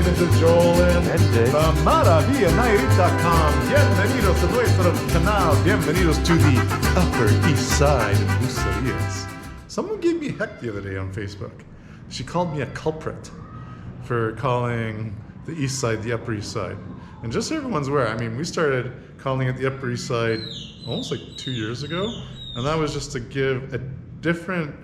This is Joel and Jay. from MaravillaNayarit.com. Bienvenidos a nuestro canal. Bienvenidos to the Upper East Side of Bucerias. Someone gave me heck the other day on Facebook. She called me a culprit for calling the East Side the Upper East Side. And just so everyone's aware, I mean, we started calling it the Upper East Side almost like 2 years ago. And that was just to give a different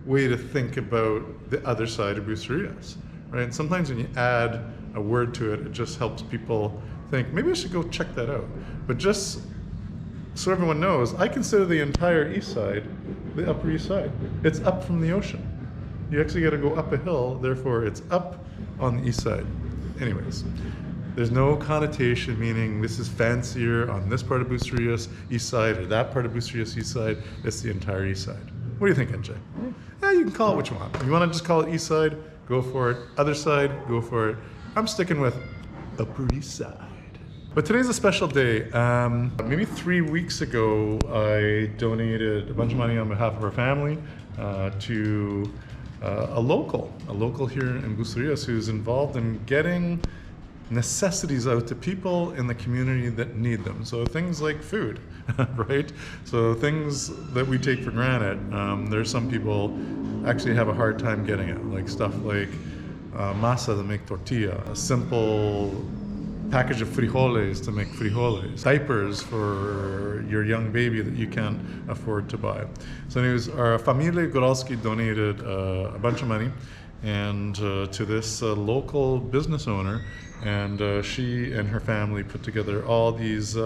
way to think about the other side of Bucerias, right? And sometimes when you add a word to it, it just helps people think, maybe I should go check that out. But just so everyone knows, I consider the entire east side the Upper East Side. It's up from the ocean. You actually got to go up a hill, therefore it's up on the east side. Anyways, there's no connotation meaning this is fancier on this part of Bucerias east side or that part of Bucerias east side. It's the entire east side. What do you think, NJ? Yeah, you can call it what you want. If you want to just call it east side, go for it. Other side, go for it. I'm sticking with Upper East Side. But today's a special day. Maybe 3 weeks ago, I donated a bunch of money on behalf of our family to a local here in Bucerias who's involved in getting necessities out to people in the community that need them. So things like food, right? So things that we take for granted, there's some people actually have a hard time getting it, like stuff like masa to make tortilla, a simple package of frijoles to make frijoles, diapers for your young baby that you can't afford to buy. So anyways, our familia Goralski donated a bunch of money and to this local business owner, and she and her family put together all these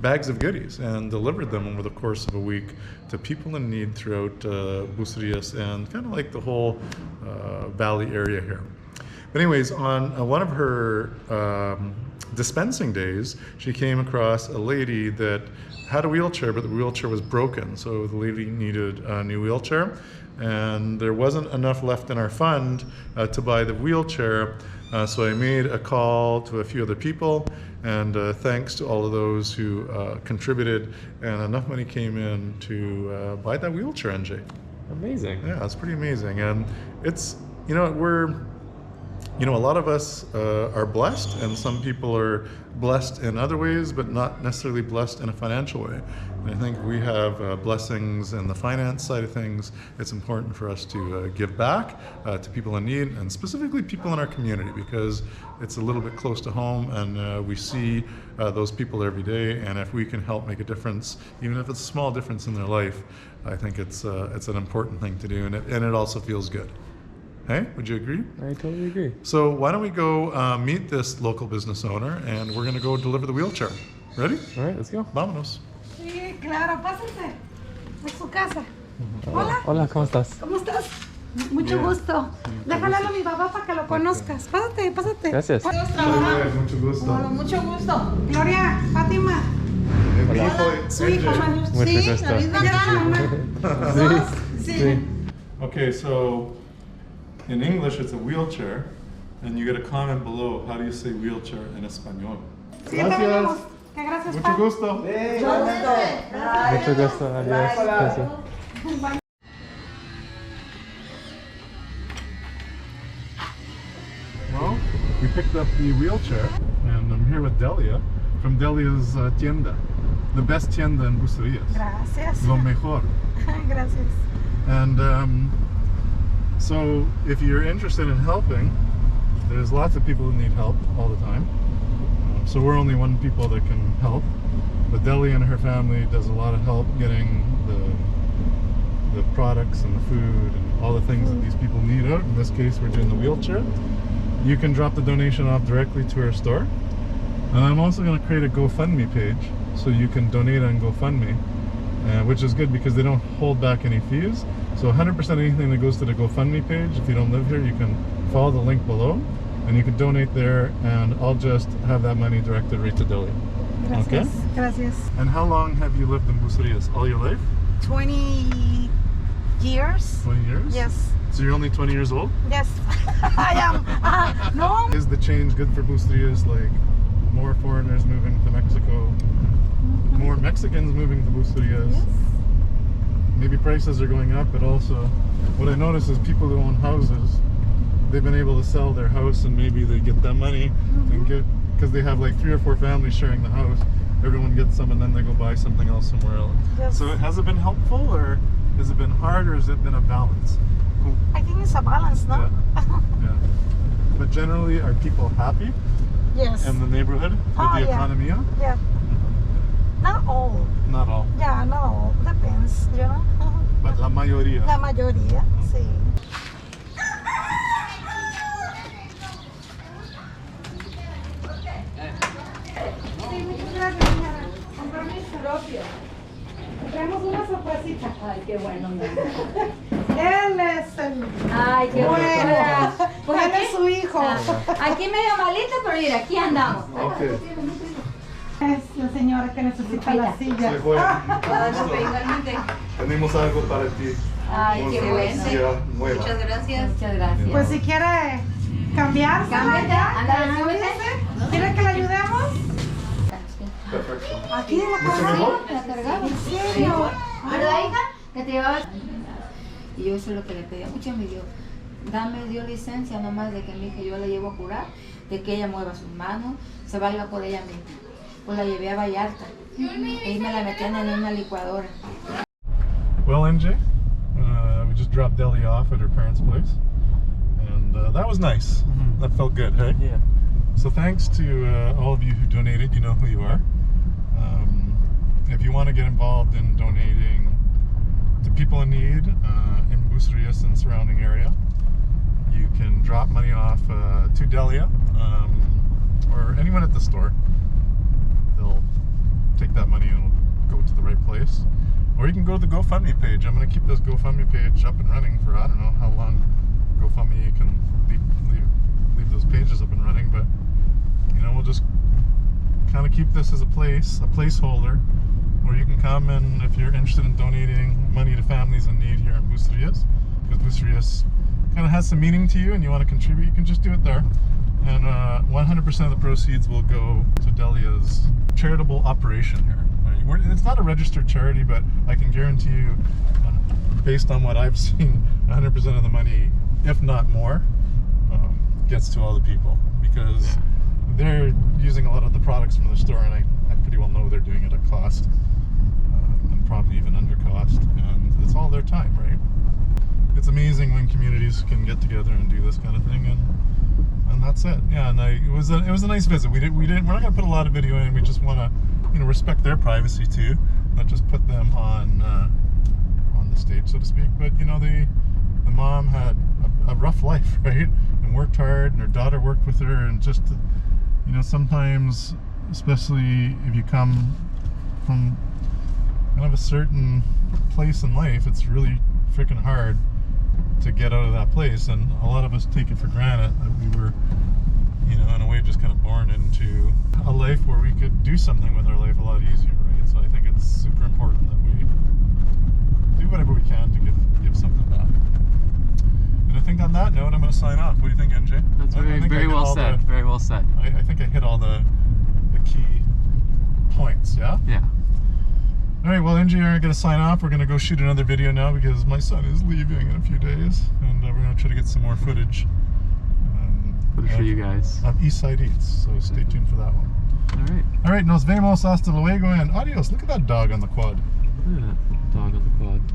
bags of goodies and delivered them over the course of a week to people in need throughout Bucerias and kind of like the whole valley area here. But anyways, on one of her dispensing days, she came across a lady that had a wheelchair, but the wheelchair was broken. So the lady needed a new wheelchair, and there wasn't enough left in our fund to buy the wheelchair. So I made a call to a few other people, and thanks to all of those who contributed, and enough money came in to buy that wheelchair, NJ. Amazing. Yeah, it's pretty amazing. And it's, you know, a lot of us are blessed, and some people are blessed in other ways, but not necessarily blessed in a financial way. And I think we have blessings in the finance side of things. It's important for us to give back to people in need, and specifically people in our community, because it's a little bit close to home, and we see those people every day. And if we can help make a difference, even if it's a small difference in their life, I think it's an important thing to do, and it also feels good. Hey, would you agree? I totally agree. So why don't we go meet this local business owner, and we're going to go deliver the wheelchair. Ready? All right, let's go. Vámonos. Sí, claro, pásate. Es su casa. Hola. Hola, ¿cómo estás? ¿Cómo estás? Mucho gusto. Déjale a mi papá para que lo conozcas. Pásate, pásate. Gracias. Mucho gusto. Bueno, mucho gusto. Gloria, Fátima. Mi hijo, Su hijo, NJ. Manu. Mucho Sí, gusto. la misma cara. Sí. Sí. Okay, so in English it's a wheelchair, and you get a comment below. How do you say wheelchair in Espanol? Sí, te venimos. Que gracias, Mucho pa. gusto. Mucho gusto. Adiós. Gracias. Well, we picked up the wheelchair, and I'm here with Delia from Delia's tienda, the best tienda in Bucerias. Gracias. Lo mejor. Gracias. And so if you're interested in helping, there's lots of people who need help all the time. So we're only one people that can help. But Delia and her family does a lot of help getting the products and the food and all the things that these people need out. In this case, we're doing the wheelchair. You can drop the donation off directly to our store. And I'm also going to create a GoFundMe page so you can donate on GoFundMe, which is good because they don't hold back any fees. So 100% anything that goes to the GoFundMe page, if you don't live here, you can follow the link below and you can donate there, and I'll just have that money directed right to Delia. Gracias. Okay? Gracias. And how long have you lived in Bucerias? All your life? 20 years. 20 years? Yes. So you're only 20 years old? Yes. I am. No. Is the change good for Bucerias? Like more foreigners moving to Mexico, more Mexicans moving to Bucerias? Yes. Maybe prices are going up, but also what I notice is people who own houses they've been able to sell their house and maybe they get that money and get, because they have like 3 or 4 families sharing the house. Everyone gets some and then they go buy something else somewhere else. Yes. So has it been helpful, or has it been hard, or has it been a balance? I think it's a balance, no? Yeah. Yeah. But generally, are people happy Yes. in the neighborhood with the yeah. economy? Yeah. Not all. Not all, Yeah, not all. Depends, you know? but la mayoría. La mayoría, sí. Sí, muchas gracias, señora. Con permiso. Propio. Traemos una sorpresita. Ay, qué bueno. Él es el Ay, qué bueno. Pues Él es su hijo. Aquí medio malito, pero mira, aquí andamos. Okay. Es la señora que necesita la silla. Se fue. Igualmente. Tenemos algo para ti. Ay, Una qué bueno. silla nueva. Muchas gracias. Muchas gracias. Pues si quiere cambiarse, Cámbiate, ándale, súbete. ¿Quiere que le ayudemos? Perfecto. Aquí en la ¿Mucho casa. mejor? La cargamos. ¿En serio? ¿Verdad, hija? Que te llevaba. Y yo eso es lo que le pedía mucho, me dio licencia nomás de que mi hija yo la llevo a curar, de que ella mueva sus manos, se valga por ella misma. Pues la llevé a Vallarta. Ahí me la metían en una licuadora. Well, NJ, we just dropped Delia off at her parents' place, and that was nice. That felt good, hey? Yeah. So thanks to all of you who donated. You know who you are. If you want to get involved in donating to people in need in Bucerias and surrounding area, you can drop money off to Delia or anyone at the store. They'll take that money and it'll go to the right place. Or you can go to the GoFundMe page. I'm going to keep this GoFundMe page up and running for I don't know how long. GoFundMe, you can leave those pages up and running, but you know, we'll just kind of keep this as a placeholder where you can come, and if you're interested in donating money to families in need here in Bucerias, because Bucerias kind of has some meaning to you and you want to contribute, you can just do it there. And 100% of the proceeds will go to Delia's charitable operation here. Right? It's not a registered charity, but I can guarantee you, based on what I've seen, 100% of the money, if not more, gets to all the people, because they're using a lot of the products from the store, and I pretty well know they're doing it at cost, and probably even under cost, and it's all their time, right? It's amazing when communities can get together and do this kind of thing, and that's it. Yeah, and it was a nice visit. We're not gonna put a lot of video in. We just want to, you know, respect their privacy too, not just put them on the stage, so to speak. But you know, the mom had a rough life, right? And worked hard, and her daughter worked with her, and just, you know, sometimes, especially if you come from kind of a certain place in life, it's really freaking hard to get out of that place, and a lot of us take it for granted that we were, you know, in a way just kind of born into a life where we could do something with our life a lot easier, right? So I think it's super important that we do whatever we can to give something back. And I think on that note, I'm going to sign off. What do you think, NJ? That's very well said. Very well said. I think I hit all the key points, yeah? Yeah. All right, well, NJ and I are going to sign off. We're going to go shoot another video now because my son is leaving in a few days, and we're going to try to get some more footage. For you guys. Of East Side Eats, so stay tuned for that one. All right. All right, nos vemos hasta luego, and adios. Look at that dog on the quad. Look at that dog on the quad.